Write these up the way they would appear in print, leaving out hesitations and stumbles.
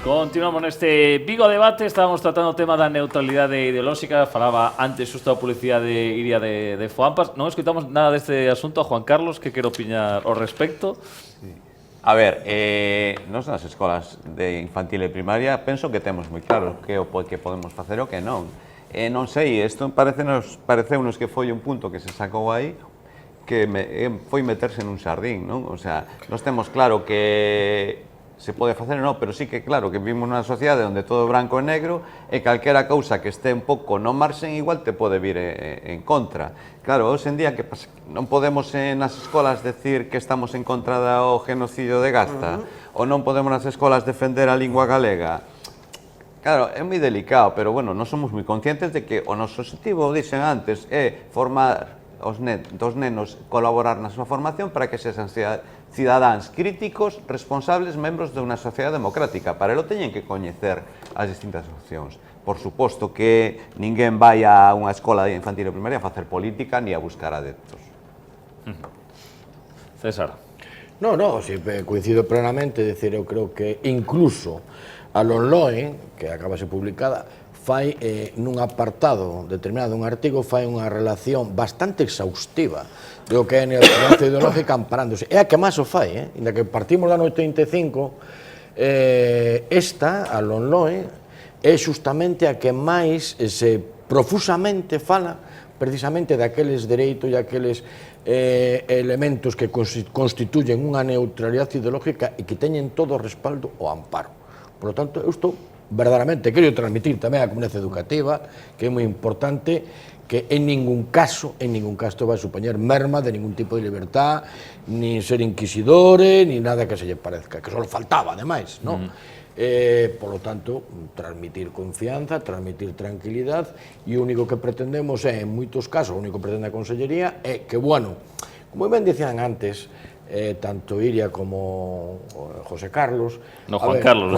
Continuamos neste Vigo Debate. Estábamos tratando o tema da neutralidade ideolóxica. Falaba antes xusto a publicidade Iria de Foampas. Non escoitamos nada deste asunto a Juan Carlos, que quero opinar ao respecto. Sí. A ver, nos nas escolas de infantil e primaria penso que temos moi claro que o que podemos facer o que non. Non sei, isto pareceunos que foi un punto que se sacou aí que foi meterse nun xardín, non? O sea, nos temos claro que se pode facer ou non, pero sí que claro que vivimos nunha sociedade onde todo é branco e negro e calquera cousa que este un pouco no marxen igual te pode vir en contra. Claro, hoxe en día que non podemos nas escolas decir que estamos en contra do genocidio de Gaza ou non podemos nas escolas defender a lingua galega. Claro, é moi delicado, pero bueno, non somos moi conscientes de que o noso objetivo, dixen antes, é formar dos nenos, colaborar na súa formación para que sexan cidadáns críticos, responsables, membros de unha sociedade democrática. Paraelo teñen que coñecer as distintas opcións. Por suposto que ninguén vai a unha escola de infantil e primaria a facer política ni a buscar adeptos. César. No, coincido plenamente, decir, eu creo que incluso a LONLOE, que acabase publicada, fai nun apartado determinado, un artigo, fai unha relación bastante exhaustiva do que é a neutralidade ideológica amparándose. É a que máis o fai, inda que partimos da 85, esta, a LONLOE, é justamente a que máis se profusamente fala precisamente daqueles dereitos e aqueles elementos que constituyen unha neutralidade ideológica e que teñen todo o respaldo o amparo. Por lo tanto, eu estou verdadeiramente quero transmitir tamén á comunidade educativa que é moi importante que en ningún caso vai supoñer merma de ningún tipo de libertad, ni ser inquisidores, ni nada que se lle parezca, que só faltaba, ademais, non? Por lo tanto, transmitir confianza, transmitir tranquilidad, e o único que pretendemos é, en moitos casos, o único que pretende a Consellería é que, bueno, como ben dicían antes, tanto Iria como José Carlos... No, Juan Carlos.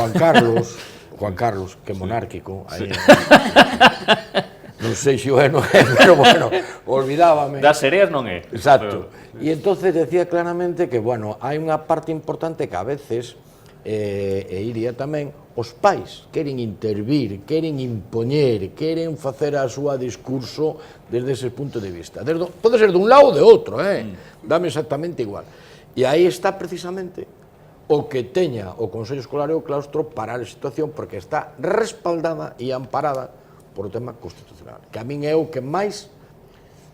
Juan Carlos, que monárquico. Aí, non sei se o é, non é, pero bueno, olvidábame. Das sereas non é. Exacto. E entonces decía claramente que, bueno, hai unha parte importante que a veces, e Iria tamén, os pais queren intervir, queren impoñer, queren facer a súa discurso desde ese punto de vista. Pode ser dun lado ou de outro, dame exactamente igual. E aí está precisamente o que teña o Consello Escolar e o claustro para a situación, porque está respaldada e amparada por o tema constitucional, que a min é o que máis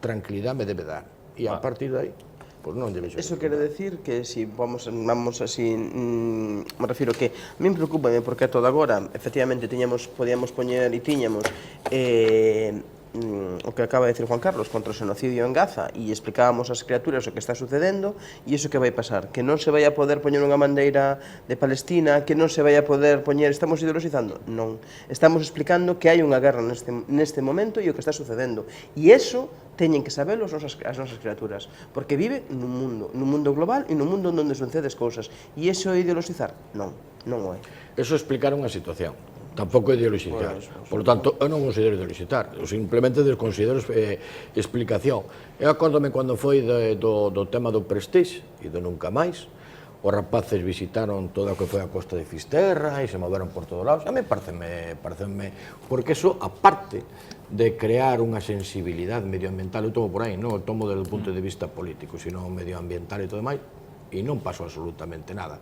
tranquilidade me debe dar. E a partir de aí, pois non debe ser. Eso quere decir que si vamos así, me refiro que a min preocupa porque a toda agora, efectivamente, podíamos poñer e tiñamos o que acaba de decir Juan Carlos contra o xenocidio en Gaza e explicábamos ás criaturas o que está sucedendo e iso que vai pasar, que non se vai a poder poñer unha bandeira de Palestina, que non se vai a poder poñer, estamos ideologizando? Non, estamos explicando que hai unha guerra neste momento e o que está sucedendo e iso teñen que sabelo as nosas criaturas, porque vive nun mundo global e nun mundo onde sucedes cousas e iso é ideologizar? Non, non o é. Eso é explicar unha situación. Tampouco é ideoloxizar. Por lo tanto, eu non considero ideoloxizar, eu simplemente desconsidero explicación. Eu acórdome cando foi do tema do Prestige e do Nunca Máis, os rapaces visitaron toda o que foi a costa de Fisterra e se moveron por todos lados. A mí pareceme, porque eso, aparte de crear unha sensibilidade medioambiental, eu tomo por aí, non o tomo desde o punto de vista político, sino medioambiental e todo demais, e non pasou absolutamente nada.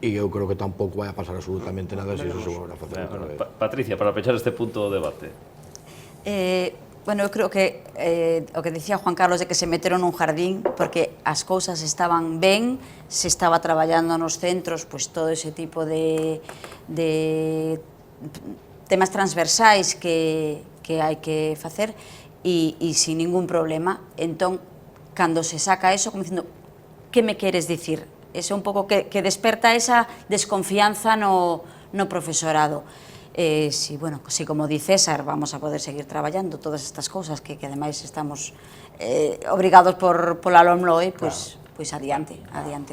E eu creo que tampouco vai a pasar absolutamente nada se iso se volverá a facer outra vez. Patricia, para pechar este punto do debate. Bueno, eu creo que o que dicía Juan Carlos de que se meteron nun jardín porque as cousas estaban ben, se estaba traballando nos centros, pois todo ese tipo de temas transversais que hai que facer e sin ningún problema. Entón, cando se saca eso, como dicindo, que me queres dicir? Ese un pouco que desperta esa desconfianza no profesorado. Si, bueno, si como di César, vamos a poder seguir traballando todas estas cousas que ademais estamos obrigados pola LOMLOE, pois pois adiante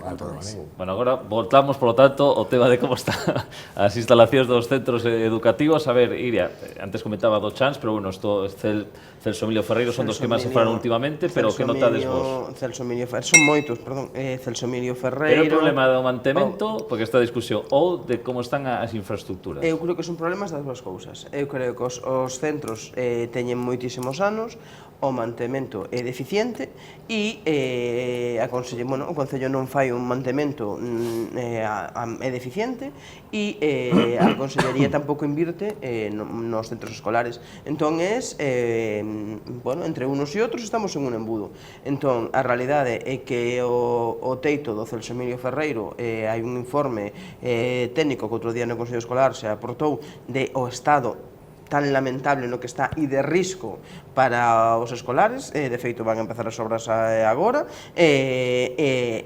con todo iso. Bueno, agora voltamos, por lo tanto, ao tema de como están as instalacións dos centros educativos. A ver, Iria, antes comentaba do Chans, pero bueno, Celso Emilio Ferreiro son dos que máis se faran últimamente, pero que notades vos? Celso Emilio Ferreiro, son moitos, perdón, Celso Emilio Ferreiro... Pero o problema do mantemento, porque esta discusión, ou de como están as infraestructuras? Eu creo que son problemas das dúas cousas. Eu creo que os centros teñen moitísimos anos, o mantemento é deficiente e o Concello non fai un mantemento é deficiente e a Consellería tampouco invirte nos centros escolares. Entón entre unos e outros estamos en un embudo. Entón, a realidade é que o teito do Celso Emilio Ferreiro hai un informe técnico que outro día no Consello Escolar se aportou de o estado tan lamentable no que está e de risco para os escolares, de feito van a empezar as obras agora, é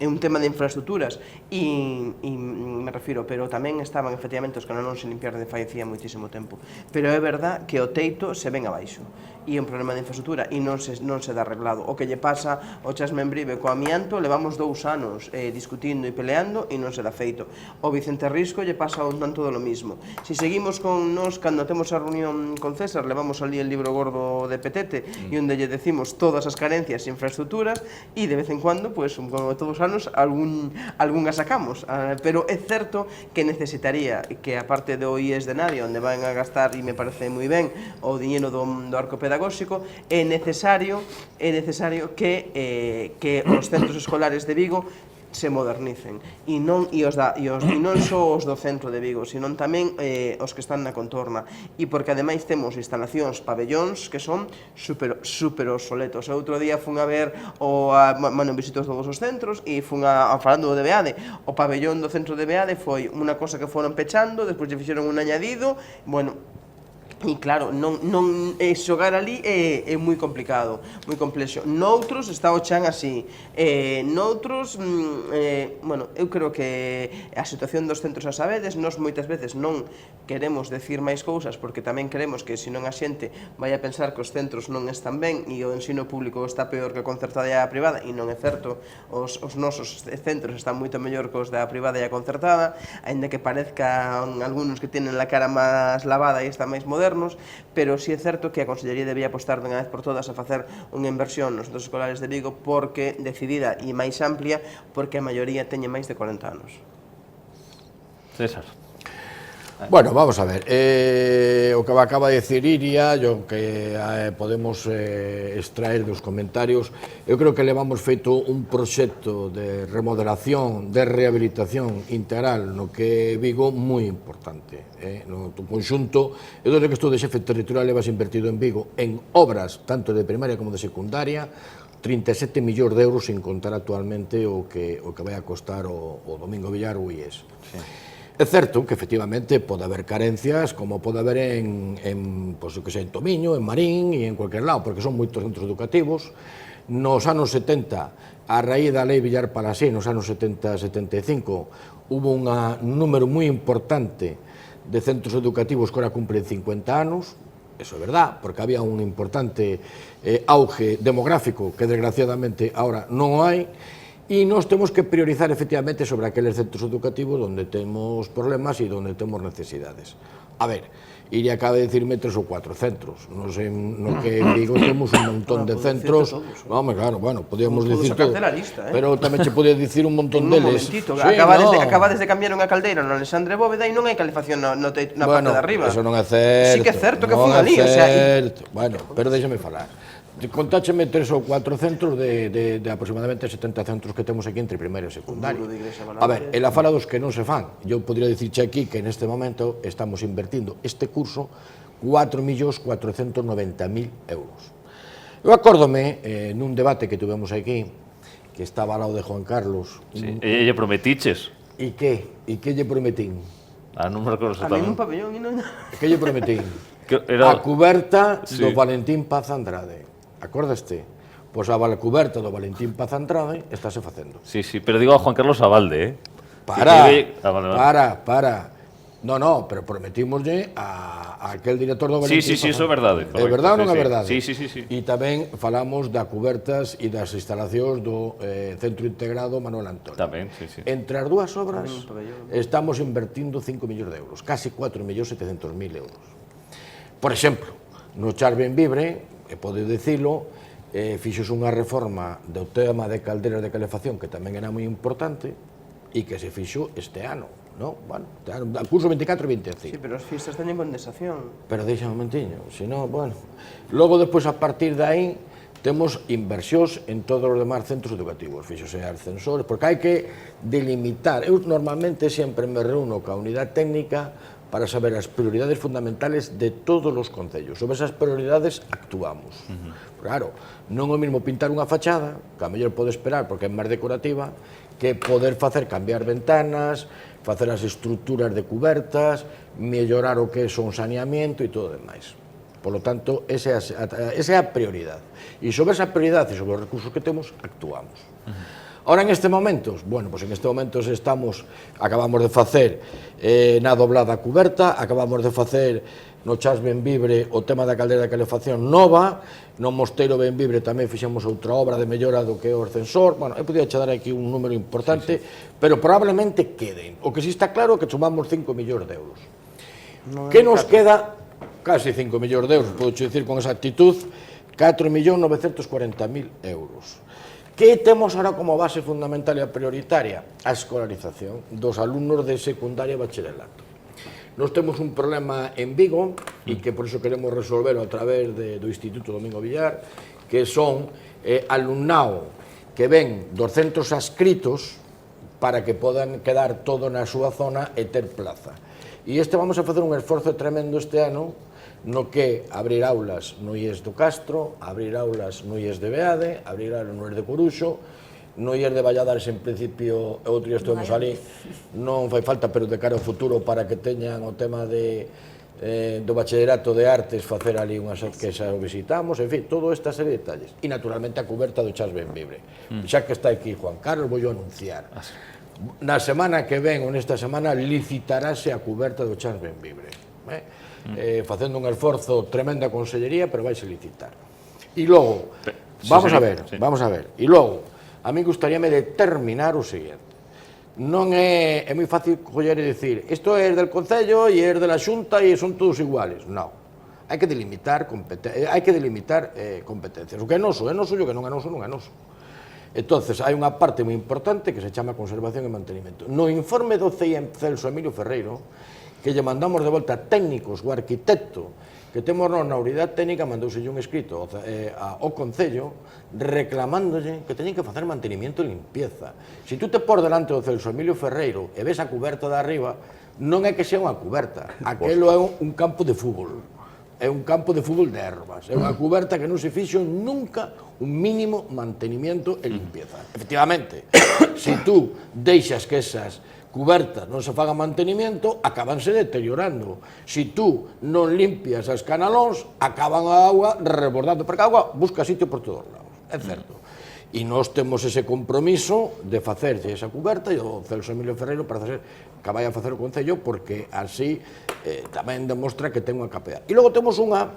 un tema de infraestructuras e me refiro, pero tamén estaban efectivamente os que non se limpiaron de faicía moitísimo tempo, pero é verdad que o teito se ven abaixo e é un problema de infraestructura e non se dá arreglado. O que lle pasa ao Chas Membrive co amianto, levamos 2 anos discutindo e peleando e non se dá feito. O Vicente Risco lle pasa un tanto do mismo. Si seguimos con nos, cando temos a reunión con César, levamos ali el libro gordo de Petete e onde lle decimos todas as carencias e infraestructuras e de vez en cuando, pues, como todos os anos, algunha sacamos. Pero é certo que necesitaría que a parte do IES de Nadia, onde van a gastar, e me parece moi ben, o diñeiro do arco pedagóxico, é necesario que os centros escolares de Vigo se modernicen e non só os do centro de Vigo, sino tamén os que están na contorna, e porque ademais temos instalacións, pabellóns que son super obsoletos. Outro día fun a ver visitos todos os centros e fun falando do Beade, o pabellón do centro de Beade foi unha cosa que foron pechando, despois lle fixeron un añadido, bueno. E claro, xogar ali é moi complicado, moi complexo. Noutros está o chan así, noutros, eu creo que a situación dos centros a sabedes, nós moitas veces non queremos decir máis cousas porque tamén queremos que senón a xente vai a pensar que os centros non están ben e o ensino público está peor que a concertada e a privada, e non é certo, os nosos centros están moito mellor que os da privada e a concertada, aínda que parezcan algúns que tienen a cara máis lavada e están máis modernos, pero si é certo que a Consellería debía apostar de unha vez por todas a facer unha inversión nos centros escolares de Vigo porque decidida e máis amplia, porque a maioría teñe máis de 40 anos. César. Bueno, vamos a ver, o que acaba de decir Iria, o que podemos extraer dos comentarios, eu creo que levamos feito un proxecto de remodelación, de rehabilitación integral no que é Vigo moi importante. No conxunto, eu desde que estou de xefe territorial levas invertido en Vigo en obras tanto de primaria como de secundaria, 37 millóns de euros sin contar actualmente o que vai a costar o Domingo Villar o IES. É certo que efectivamente pode haber carencias como pode haber en Tomiño, en Marín e en cualquier lado, porque son moitos centros educativos. Nos anos 70, a raíz da lei Villar Palasí, nos anos 70-75, hubo un número moi importante de centros educativos que ahora cumplen 50 anos. Eso é verdad, porque había un importante auge demográfico que desgraciadamente ahora non o hai. E nós temos que priorizar efectivamente sobre aqueles centros educativos onde temos problemas e onde temos necesidades. A ver, Iria acaba de decirme 3 ou 4 centros. No que en Vigo temos un montón de centros. Vamos, claro, bueno, podíamos dicir todo. Pero tamén se podía dicir un montón deles. Acabades de cambiar unha caldeira no Alexandre Bóveda e non hai calefacción na parte de arriba. Eso non é certo. Sí que é certo que fun ali, o sea... Bueno, pero déxame falar. Contácheme 3 ou 4 centros de aproximadamente 70 centros que temos aquí entre primaria e secundaria. A ver, ela fala dos que non se fan. Eu podría dicirche aquí que neste momento estamos invertindo este curso 4.490.000 euros. Eu acórdome nun debate que tuvemos aquí, que estaba ao lado de Juan Carlos. Sí, e lle prometiches. E que? E que lle prometín? Non me recordo exactamente. A mí un pabellón e non... Que lle prometín? A cuberta do Valentín Paz Andrade. Acordaste? Pois a cuberta do Valentín Paz Andrade estáse facendo. Sí, pero digo a Juan Carlos Abalde, Para. No, pero prometímoslle a aquel director do Sí, Valentín. sí, eso é verdade. É verdade ou non é Sí, sí. verdade? Sí. E tamén falamos da cubertas e das instalacións do Centro Integrado Manuel Antonio. Tamén, sí. Entre as dúas obras estamos invertindo 5 millóns de euros, casi 4.700.000 euros. Por exemplo, no Char Benvibre, pode dicilo, fixos unha reforma do tema de calderas de calefacción que tamén era moi importante e que se fixo este ano. No, bueno, al curso 24 e 25. Sí, pero as fiestas teñen condensación. Pero deixa un momentiño, senón, bueno. Logo, despois, a partir de aí, temos inversións en todos os demais centros educativos, fixose ascensores, porque hai que delimitar. Eu normalmente sempre me reúno coa unidade técnica para saber as prioridades fundamentales de todos os concellos. Sobre esas prioridades actuamos. Claro, non é o mesmo pintar unha fachada, que a mellor pode esperar porque é máis decorativa, que poder facer cambiar ventanas, facer as estruturas de cubertas, mellorar o que son saneamiento e todo o demais. Por lo tanto, esa é a prioridade. E sobre esa prioridade e sobre os recursos que temos, actuamos. Ahora, en este momento, bueno, pues en este momento acabamos de facer na doblada cuberta, acabamos de facer no Chas Benvibre o tema da caldera de calefacción nova, no Mosteiro Benvibre tamén fixemos outra obra de mellora do que é o ascensor. Bueno, eu podía dar aquí un número importante, pero probablemente queden. O que si está claro é que sumamos 5 millóns de euros. Que nos queda? Casi 5 millóns de euros, podo dicir con exactitud, 4.940.000 euros. Que temos ahora como base fundamental e a prioritaria? A escolarización dos alumnos de secundaria e bacharelato. Nos temos un problema en Vigo e que por iso queremos resolverlo a través do Instituto Domingo Villar, que son alumnado que ven dos centros adscritos para que podan quedar todo na súa zona e ter plaza. E vamos a facer un esforzo tremendo este ano no que abrir aulas no IES do Castro, abrir aulas no IES de Beade, abrir aulas no IES de Coruxo, no IES de Valladares, en principio, outro día estuvemos ali, non fai falta, pero de cara ao futuro, para que teñan o tema do bachillerato de artes, facer ali unhas que xa o visitamos, en fin, toda esta serie de detalles. E, naturalmente, a cuberta do Chas Benvibre. Xa que está aquí Juan Carlos, vou anunciar. Na semana que ven, ou nesta semana, licitarase a cuberta do Chas Benvibre. Facendo un esforzo tremendo a Consellería, pero vais a licitar. E logo, vamos a ver, e logo, a mí gustaríame determinar o seguinte. Non é moi fácil coller e dicir isto é del Concello e é de la Xunta e son todos iguales. Non. Hai que delimitar competencias. O que é noso, e o que non é noso, non é noso. Entonces, hai unha parte moi importante que se chama conservación e mantenimento. No informe do CEIEM Celso Emilio Ferreiro, que lle mandamos de volta técnicos, o arquitecto que temos na unidade técnica, mandouselle un escrito ao Concello reclamándolle que teñen que facer mantenimiento e limpieza. Se tú te pôr delante do Celso Emilio Ferreiro e ves a cuberta de arriba, non é que sea unha cuberta, aquelo é un campo de fútbol. É un campo de fútbol de ervas, é unha cuberta que non se fixo nunca un mínimo mantenimiento e limpieza. Efectivamente, se tú deixas que esas cubertas non se fagan mantenimiento, acabanse deteriorando. Se tú non limpias as canalóns, acaban a auga rebordando, porque a auga busca sitio por todos lados, é certo. E nós temos ese compromiso de facerlle esa cuberta e o Celso Emilio Ferreiro para facer que vai a facer o Concello, porque así tamén demostra que ten unha capacidade. E logo temos unha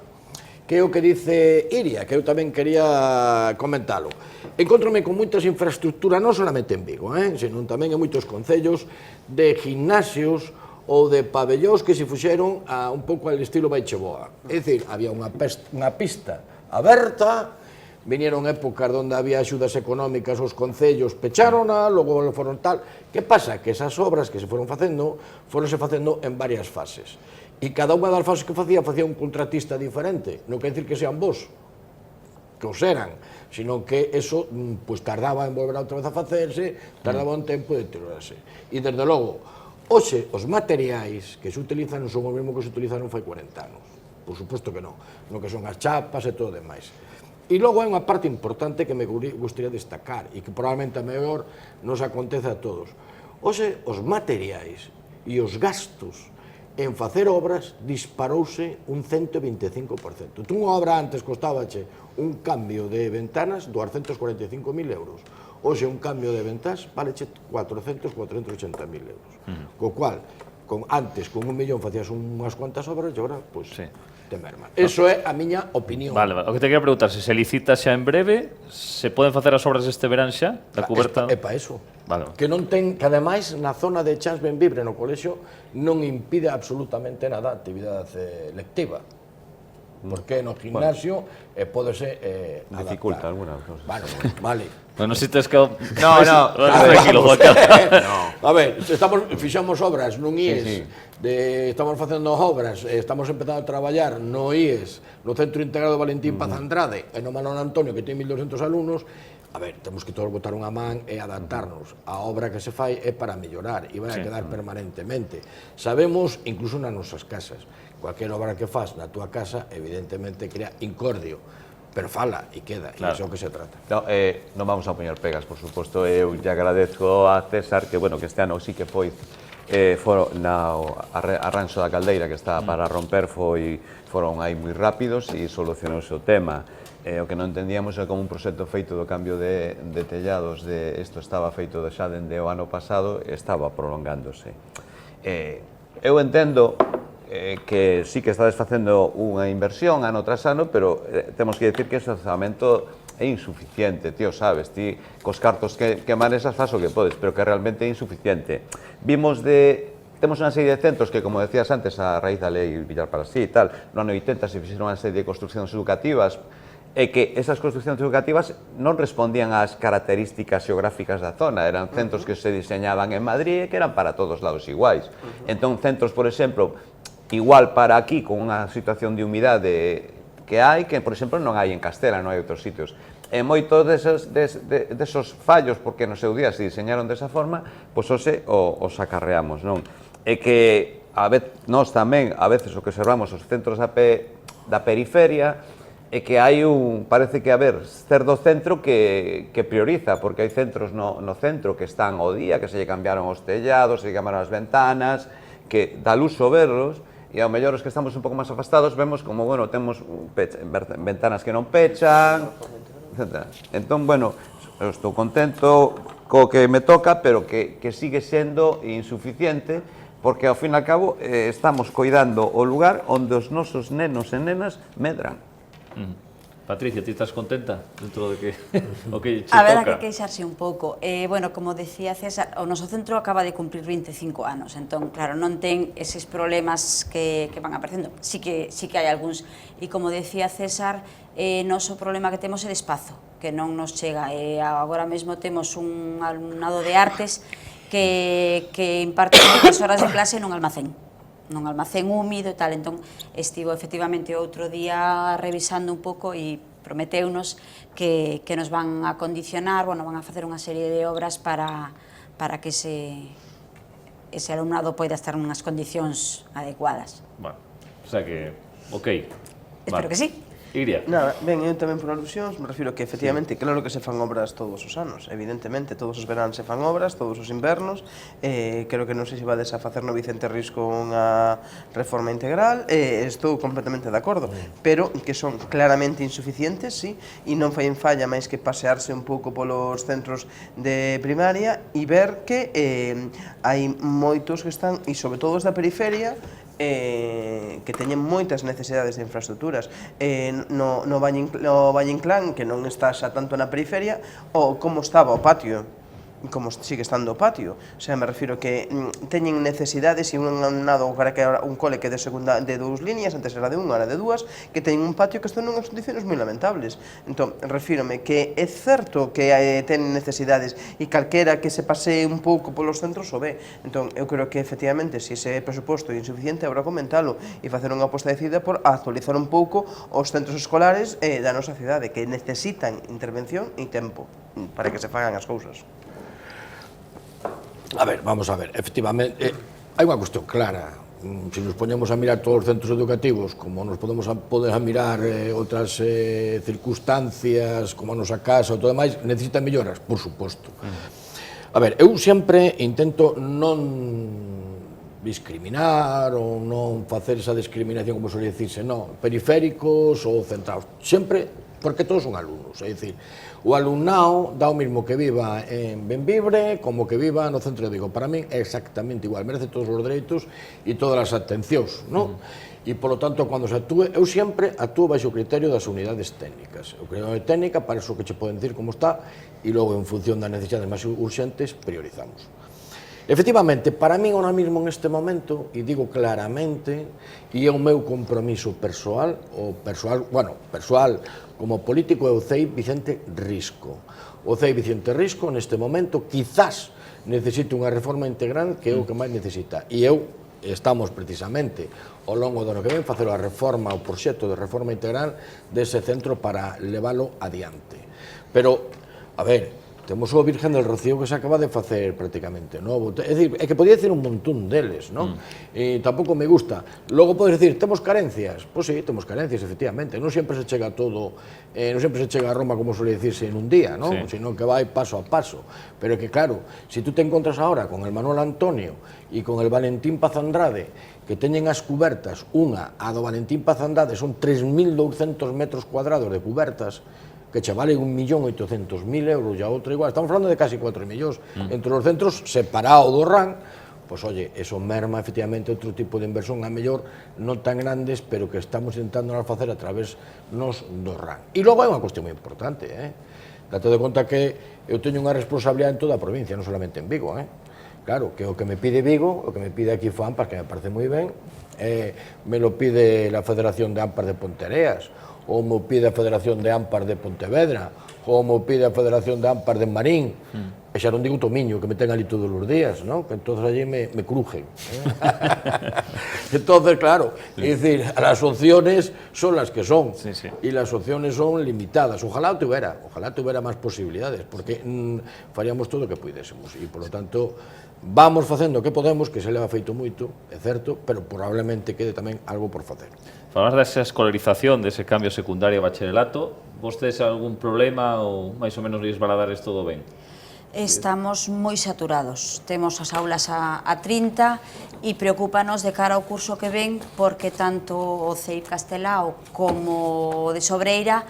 que é o que dice Iria, que eu tamén quería comentalo. Encontrome con moitas infraestructuras, non solamente en Vigo, senón tamén en moitos concellos de gimnasios ou de pabellóns que se fuxeron un pouco ao estilo Baicheboa. É dicir, había unha pista aberta, vinieron épocas onde había axudas económicas aos concellos, pecharona, logo foron tal. Que pasa? Que esas obras que se foron facendo, foronse facendo en varias fases. E cada unha das fases que facía un contratista diferente. Non quer dicir que sean vos, que os eran, sino que eso tardaba en volver outra vez a facerse, tardaba un tempo de deteriorarse. E, desde logo, hoxe, os materiais que se utilizan non son o mesmo que se utilizaron fai 40 anos. Por suposto que non. No que son as chapas e todo o demais. E logo hai unha parte importante que me gustaría destacar e que probablemente a mellor nos acontece a todos. Hoxe, os materiais e os gastos en facer obras disparouse un 125%. Tú unha obra antes costabache un cambio de ventanas 245.000 euros. Hoxe un cambio de ventanas valeche 480.000 euros. Co cual, Antes, con 1 millón facías unhas cuantas obras e agora, pois, Sí. te merma. Eso é a miña opinión. Vale, o que te quería preguntar, se licita xa en breve, se poden facer as obras este verán xa, da cuberta? É pa eso. Vale. Que non ten, que ademais na zona de Chans Benvibre no colexio non impide absolutamente nada a actividade lectiva. Porque no gimnasio pódese Dificulta adaptar. algunas cosas. Bueno, vale. Bueno, si te has quedado... No, no. Tranquilo, Juan Carlos. A ver, fixamos obras nun IES, sí. estamos facendo obras, estamos empezando a traballar no IES, no Centro Integrado Valentín Paz Andrade e no Manuel Antonio, que ten 1200 alumnos. A ver, temos que todos botar unha man e adaptarnos. A obra que se fai é para mellorar e vai a quedar permanentemente. Sabemos, incluso nas nosas casas, cualquier obra que faz na túa casa, evidentemente crea incordio, pero fala e queda, e iso é o que se trata. No, non vamos a poñer pegas, por suposto. Eu lle agradezco a César que, bueno, que este ano sí que foi arranxo da caldeira que estaba para romper, foron aí moi rápidos e solucionouse o tema. O que non entendíamos é como un proxecto feito do cambio de tellados, isto estaba feito xa dende o ano pasado e estaba prolongándose. Eu entendo que sí que estades facendo unha inversión ano tras ano, pero temos que decir que ese orzamento é insuficiente, tío, sabes, ti cos cartos que manexas faz o que podes, pero que realmente é insuficiente. Temos unha serie de centros que, como decías antes, a raíz da lei Villar para sí e tal, no ano 80 se fixeron unha serie de construccións educativas e que esas construccións educativas non respondían ás características xeográficas da zona, eran centros que se diseñaban en Madrid e que eran para todos lados iguais. Entón, centros, por exemplo, igual para aquí, con unha situación de humidade que hai, que, por exemplo, non hai en Castela, non hai outros sitios. E moitos desos fallos, porque no seu día se diseñaron desa forma, pois hoxe os acarreamos, non? E que, nós tamén, a veces, o que observamos os centros da periferia, é que hai parece que ser do centro que prioriza, porque hai centros no centro que están ao día, que se lle cambiaron os tellados, se lle cambiaron as ventanas, que dá luxo verlos, e ao mellor os que estamos un pouco máis afastados vemos como, bueno, temos ventanas que non pechan, etc. Entón, bueno, eu estou contento co que me toca, pero que sigue sendo insuficiente, porque ao fin e ao cabo estamos coidando o lugar onde os nosos nenos e nenas medran. Patricia, ti estás contenta dentro de que o que che A ver, toca? que queixarse un pouco. Bueno, como decía César, o noso centro acaba de cumplir 25 anos, entón, claro, non ten eses problemas que van aparecendo. Sí que hai algúns. E como decía César, noso problema que temos é de espazo, que non nos chega. Agora mesmo temos un alumnado de artes que imparte as horas de clase nun almacén húmido e tal, entón estivo efectivamente outro día revisando un pouco e prometeunos que nos van a condicionar, bueno, van a facer unha serie de obras para que ese alumnado poida estar nunhas condicións adecuadas. Bueno, o sea que, ok. Espero que sí. Iria. Nada, ben, eu tamén por alusións me refiro que efectivamente, claro que se fan obras todos os anos, evidentemente, todos os veráns se fan obras, todos os invernos, creo que non sei se vades a facer no Vicente Risco unha reforma integral, estou completamente de acordo, pero que son claramente insuficientes, sí, e non fai en falla máis que pasearse un pouco polos centros de primaria e ver que hai moitos que están, e sobre todo os da periferia, que teñen moitas necesidades de infraestructuras no Valle Inclán, que non está xa tanto na periferia, ou como estaba o patio, como sigue estando o patio, o sea, me refiro que teñen necesidades e un cole que de 2 líneas, antes era de unha, era de 2, que teñen un patio que está nunhas condiciones moi lamentables. Entón, refírome que é certo que teñen necesidades e calquera que se pasee un pouco polos centros o ve. Entón, eu creo que efectivamente, se ese presuposto é insuficiente, habrá comentalo e facer unha aposta decidida por actualizar un pouco os centros escolares da nosa cidade, que necesitan intervención e tempo para que se fagan as cousas. A ver, vamos a ver, efectivamente, hai unha cuestión clara. Se nos poñemos a mirar todos os centros educativos, como nos podemos mirar outras circunstancias, como a nosa casa ou todo demais, necesitan melloras, por suposto. A ver, eu sempre intento non discriminar ou non facer esa discriminación, como suele dicirse, non, periféricos ou centrados. Sempre porque todos son alumnos, é dicir, o alumnado dá o mismo que viva en Benvibre como que viva no centro de Vigo. Para min é exactamente igual, merece todos os dereitos e todas as atencións, non? E, polo tanto, cando se actúe, eu sempre actúo baixo o criterio das unidades técnicas. O criterio técnica, para iso que che poden dicir como está, e logo, en función das necesidades máis urxentes, priorizamos. Efectivamente, para min, ahora mismo, neste momento, e digo claramente, e é o meu compromiso persoal, persoal como político, é o CEI Vicente Risco. O CEI Vicente Risco, neste momento, quizás necesite unha reforma integral que é o que máis necesita. E eu estamos precisamente ao longo do ano que ven facer a reforma, o proxecto de reforma integral dese centro para leválo adiante. Pero, a ver, temos o Virgen del Rocío que se acaba de facer prácticamente novo. É dicir, é que podía decir un montón deles, non? E tampouco me gusta. Logo podes decir, temos carencias? Pois sí, temos carencias, efectivamente. Non sempre se chega a todo, non sempre se chega a Roma, como suele dicirse, en un día, non? Sí. Sino que vai paso a paso. Pero é que, claro, se tú te encontras ahora con el Manuel Antonio e con el Valentín Paz Andrade, que teñen as cubertas, unha, a do Valentín Paz Andrade, son 3.200 metros cuadrados de cubertas, que che vale 1.800.000 euros e a outra igual, estamos falando de casi 4 millóns entre os centros separado do RAN, pois, oye, eso merma efectivamente outro tipo de inversión, a mellor non tan grandes, pero que estamos intentando facer a través nos do RAN. E logo hai unha cuestión moi importante, date de conta que eu teño unha responsabilidade en toda a provincia, non solamente en Vigo, claro, que o que me pide Vigo, o que me pide aquí FOAMPAS, que me parece moi ben, me lo pide la Federación de AMPAs de Ponteareas, ou me pide a Federación de AMPAs de Pontevedra, ou me pide a Federación de AMPAs de Marín, e xa non digo Tomiño, que me ten ali todos os días, non? Que entonces allí me crujen. Entonces, claro, é dicir, las opciones son las que son, e las opciones son limitadas. Ojalá tuviera máis posibilidades, porque faríamos todo o que puidésemos, e, por lo tanto, vamos facendo o que podemos, que se leva feito moito, é certo, pero probablemente quede tamén algo por facer. Falamos desa escolarización, dese cambio secundario a bacharelato, vostedes algún problema ou máis ou menos lles van a dar todo ben? Estamos moi saturados, temos as aulas a 30 e preocúpanos de cara ao curso que ven porque tanto o CEIP Castelao como o de Sobreira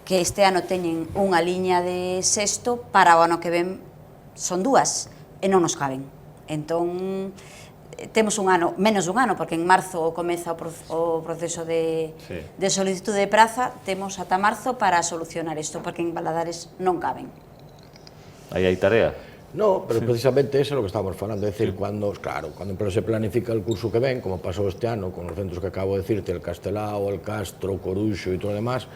que este ano teñen unha liña de sexto, para o ano que ven son dúas e non nos caben. Entón, temos un ano, menos dun ano, porque en marzo comeza o proceso de solicitud de praza, temos ata marzo para solucionar isto, porque en Valadares non caben. Aí hai tarea? No, pero precisamente eso é o que estamos falando, é dicir, cando se planifica el curso que ven, como pasou este ano, con os centros que acabo de decirte, el Castelao, el Castro, o Coruxo e todo o demás,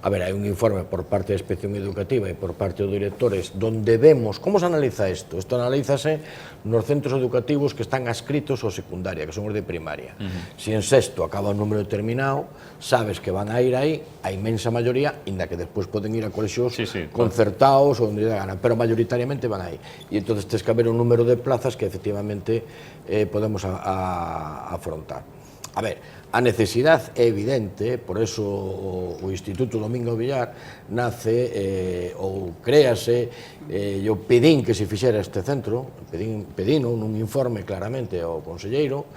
a ver, hai un informe por parte da Inspección Educativa e por parte dos directores donde vemos, como se analiza isto? Isto analízase nos centros educativos que están adscritos ao secundaria, que son os de primaria. Se en sexto acaba un número determinado, sabes que van a ir aí, a inmensa maioría, inda que despois poden ir a colexios concertados ou onde dá gana, pero maioritariamente van aí. E entón tens que haber un número de plazas que efectivamente podemos afrontar. A ver, a necesidade é evidente, por eso o Instituto Domingo Villar nace ou créase, eu pedín que se fixera este centro, pedino nun informe claramente ao conselleiro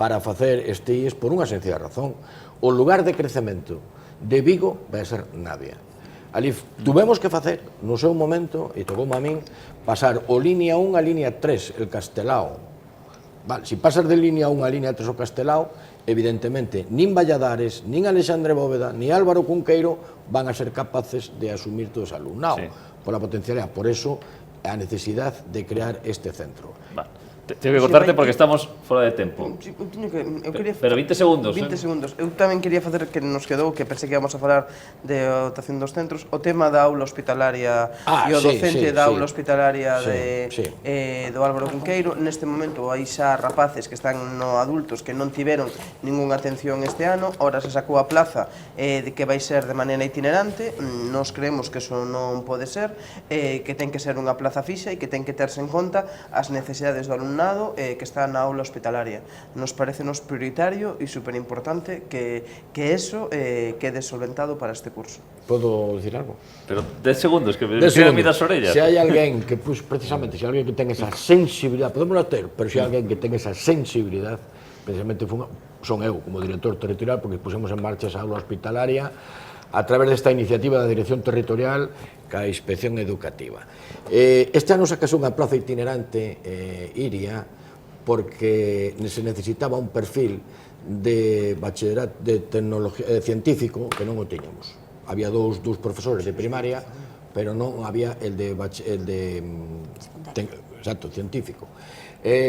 para facer este IES por unha sencilla razón. O lugar de crecemento de Vigo vai ser Navia. Ali tuvemos que facer, no seu momento, e tocoume a min, pasar o línea 1 a línea 3, el Castelao. Vale, se pasas de línea 1 a línea 3 o Castelao, evidentemente, nin Valladares, nin Alexandre Bóveda, nin Álvaro Cunqueiro van a ser capaces de asumir todo ese alumnado pola potencialidade. Por eso, a necesidade de crear este centro. Vale. Tengo que cortarte porque estamos fora de tempo. Pero 20 segundos. 20 segundos. Eu tamén quería facer que nos quedou, que pensei que íbamos a falar de dotación dos centros, o tema da aula hospitalaria e o docente da aula hospitalaria do Álvaro Cunqueiro. Neste momento hai xa rapaces que están no adultos que non tiveron ningunha atención este ano, ora se sacou a plaza de que vai ser de maneira itinerante. Nos creemos que eso non pode ser, que ten que ser unha plaza fixa e que ten que terse en conta as necesidades do alumnado que está na aula hospitalaria. Nos parecenos prioritario e superimportante que eso quede solventado para este curso. Podo dicir algo? Pero 10 segundos, que me quedan miras as orellas. Se hai alguén que, precisamente, se hai alguén que ten esa sensibilidade, podemos ter, pero se hai alguén que ten esa sensibilidade, precisamente son eu, como director territorial, porque pusemos en marcha esa aula hospitalaria a través desta iniciativa da Dirección Territorial ca Inspección Educativa. Este ano sacase unha plaza itinerante, Iria, porque se necesitaba un perfil de bachillerato de tecnología científico que non o tiñamos. Había dous profesores de primaria, pero non había el de exacto, científico.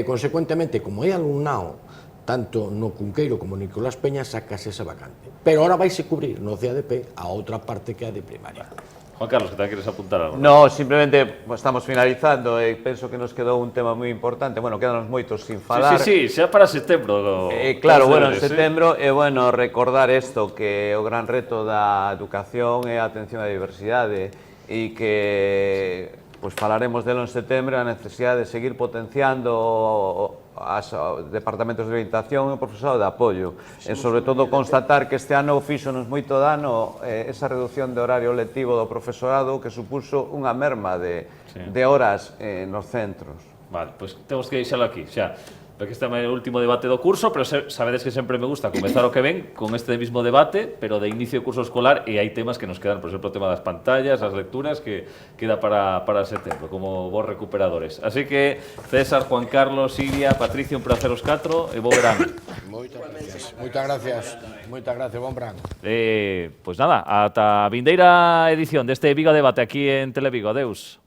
Consecuentemente, como é alumnado tanto no Cunqueiro como no Nicolás Peña, sacase esa vacante. Pero ahora vaise cubrir no CADP a outra parte que é a de primaria. Juan Carlos, que te quieres apuntar algo? No, simplemente estamos finalizando e penso que nos quedou un tema moi importante. Bueno, quedanos moitos sin falar. Sí, xa para setembro. Claro, bueno, en setembro é bueno recordar isto, que o gran reto da educación é a atención á diversidade e que pois falaremos delo en setembro, a necesidade de seguir potenciando os departamentos de orientación e o profesorado de apoio. E, sobre todo, constatar que este ano fíxonos moito dano esa reducción de horario lectivo do profesorado que supuso unha merma de horas nos centros. Vale, pois temos que deixalo aquí, xa. Porque este é o último debate do curso, pero sabedes que sempre me gusta comezar o que ven con este mismo debate, pero de inicio de curso escolar, e hai temas que nos quedan, por exemplo, o tema das pantallas, as lecturas, que queda para setembro, como vos recuperadores. Así que, César, Juan Carlos, Iria, Patricia, un placer os 4, e bo verán. Moitas gracias. Moitas gracias, bon verán. Pois nada, ata a vindeira edición deste Vigo Debate aquí en Televigo. Adeus.